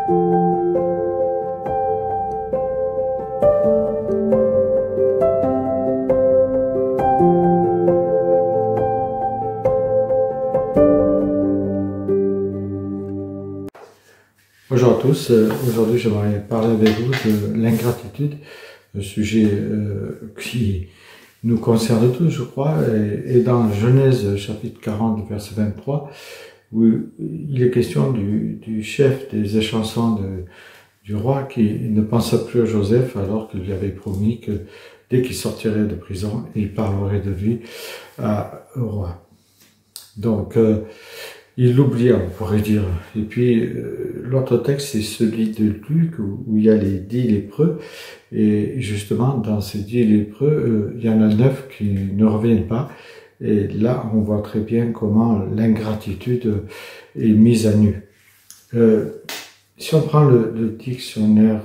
Bonjour à tous, aujourd'hui j'aimerais parler avec vous de l'ingratitude, un sujet qui nous concerne tous je crois, et dans Genèse chapitre 40 verset 23, où il est question du chef des échansons du roi qui ne pensa plus à Joseph alors qu'il lui avait promis que dès qu'il sortirait de prison, il parlerait de lui au roi. Donc, il l'oublie, on pourrait dire. Et puis, l'autre texte, c'est celui de Luc, où il y a les 10 lépreux. Et justement, dans ces 10 lépreux, il y en a 9 qui ne reviennent pas. Et là, on voit très bien comment l'ingratitude est mise à nu. Si on prend le dictionnaire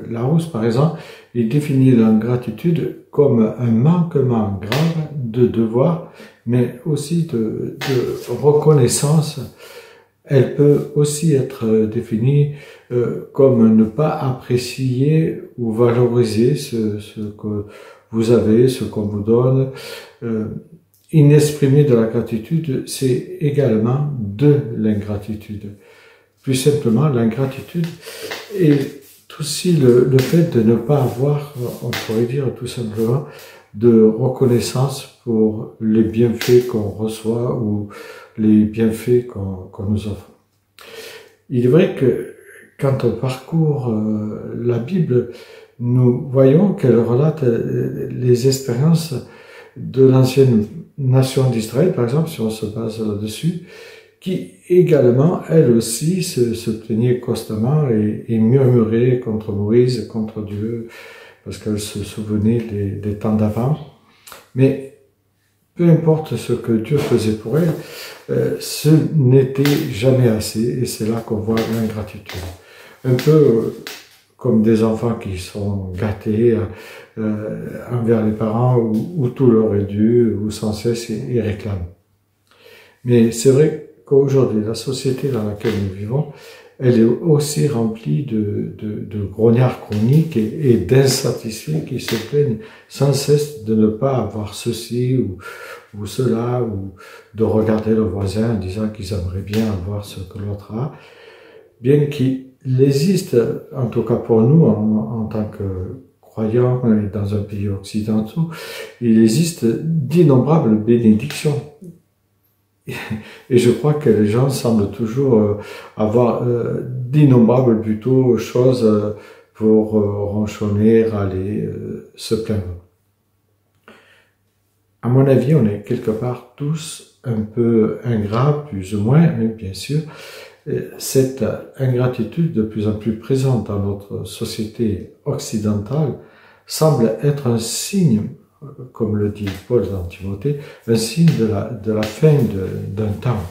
Larousse, par exemple, il définit l'ingratitude comme un manquement grave de devoir, mais aussi de reconnaissance. Elle peut aussi être définie comme ne pas apprécier ou valoriser ce que vous avez, ce qu'on vous donne. Inexprimer de la gratitude, c'est également de l'ingratitude. Plus simplement, l'ingratitude est aussi le fait de ne pas avoir, on pourrait dire tout simplement, de reconnaissance pour les bienfaits qu'on reçoit ou les bienfaits qu'on nous offre. Il est vrai que quand on parcourt la Bible, nous voyons qu'elle relate les expériences de l'ancienne nation d'Israël, par exemple, si on se base là-dessus, qui également, elle aussi, se plaignait constamment et murmurait contre Moïse, contre Dieu, parce qu'elle se souvenait des temps d'avant. Mais peu importe ce que Dieu faisait pour elle, ce n'était jamais assez, et c'est là qu'on voit l'ingratitude. Un peu comme des enfants qui sont gâtés envers les parents, où tout leur est dû, où sans cesse ils réclament. Mais c'est vrai qu'aujourd'hui, la société dans laquelle nous vivons, elle est aussi remplie de grognards chroniques et d'insatisfaits qui se plaignent sans cesse de ne pas avoir ceci ou cela, ou de regarder le voisin en disant qu'ils aimeraient bien avoir ce que l'autre a, bien qu'il existe, en tout cas pour nous, en tant que croyants et dans un pays occidental, il existe d'innombrables bénédictions. Et je crois que les gens semblent toujours avoir d'innombrables plutôt choses pour ronchonner, râler, se plaindre. À mon avis, on est quelque part tous un peu ingrats, plus ou moins, mais bien sûr. Cette ingratitude de plus en plus présente dans notre société occidentale semble être un signe, comme le dit Paul dans Timothée, un signe de la fin d'un temps.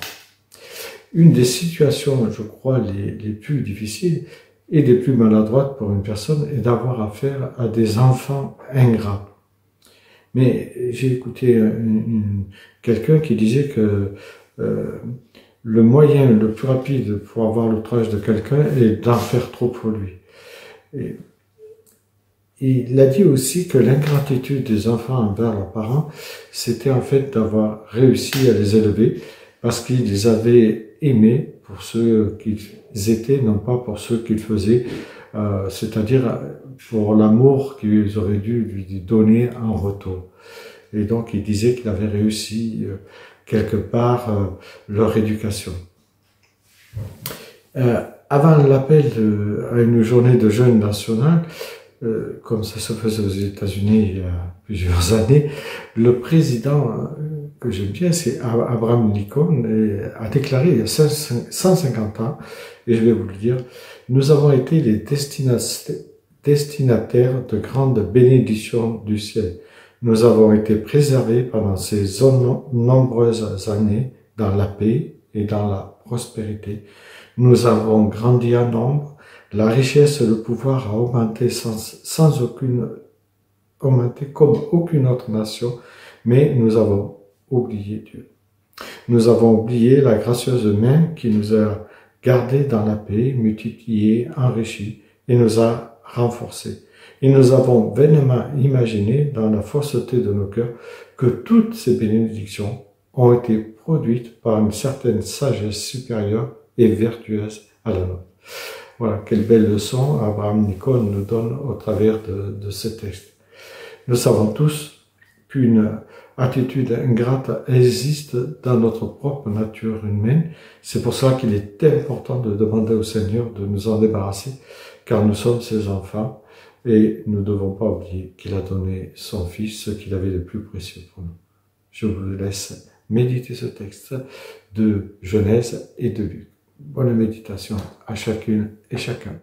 Une des situations, je crois, les plus difficiles et les plus maladroites pour une personne est d'avoir affaire à des enfants ingrats. Mais j'ai écouté quelqu'un qui disait que le moyen le plus rapide pour avoir l'outrage de quelqu'un est d'en faire trop pour lui. Et il a dit aussi que l'ingratitude des enfants envers leurs parents, c'était en fait d'avoir réussi à les élever parce qu'ils les avaient aimés pour ceux qu'ils étaient, non pas pour ceux qu'ils faisaient, c'est-à-dire pour l'amour qu'ils auraient dû lui donner en retour. Et donc il disait qu'il avait réussi quelque part leur éducation. Avant l'appel à une journée de jeûne national, comme ça se faisait aux États-Unis il y a plusieurs années, le président que j'aime bien, c'est Abraham Lincoln, a déclaré il y a 150 ans, et je vais vous le dire, nous avons été les destinataires de grandes bénédictions du ciel. Nous avons été préservés pendant ces nombreuses années dans la paix et dans la prospérité. Nous avons grandi en nombre. La richesse et le pouvoir a augmenté augmenté comme aucune autre nation, mais nous avons oublié Dieu. Nous avons oublié la gracieuse main qui nous a gardés dans la paix, multipliés, enrichis, et nous a renforcés. Et nous avons vainement imaginé dans la fausseté de nos cœurs que toutes ces bénédictions ont été produites par une certaine sagesse supérieure et vertueuse à la nôtre. Voilà, quelle belle leçon Abraham Nicole nous donne au travers de ce texte. Nous savons tous qu'une attitude ingrate existe dans notre propre nature humaine. C'est pour cela qu'il est important de demander au Seigneur de nous en débarrasser, car nous sommes ses enfants et nous ne devons pas oublier qu'il a donné son Fils, ce qu'il avait de plus précieux pour nous. Je vous laisse méditer ce texte de Genèse et de Luc. Bonne méditation à chacune et chacun.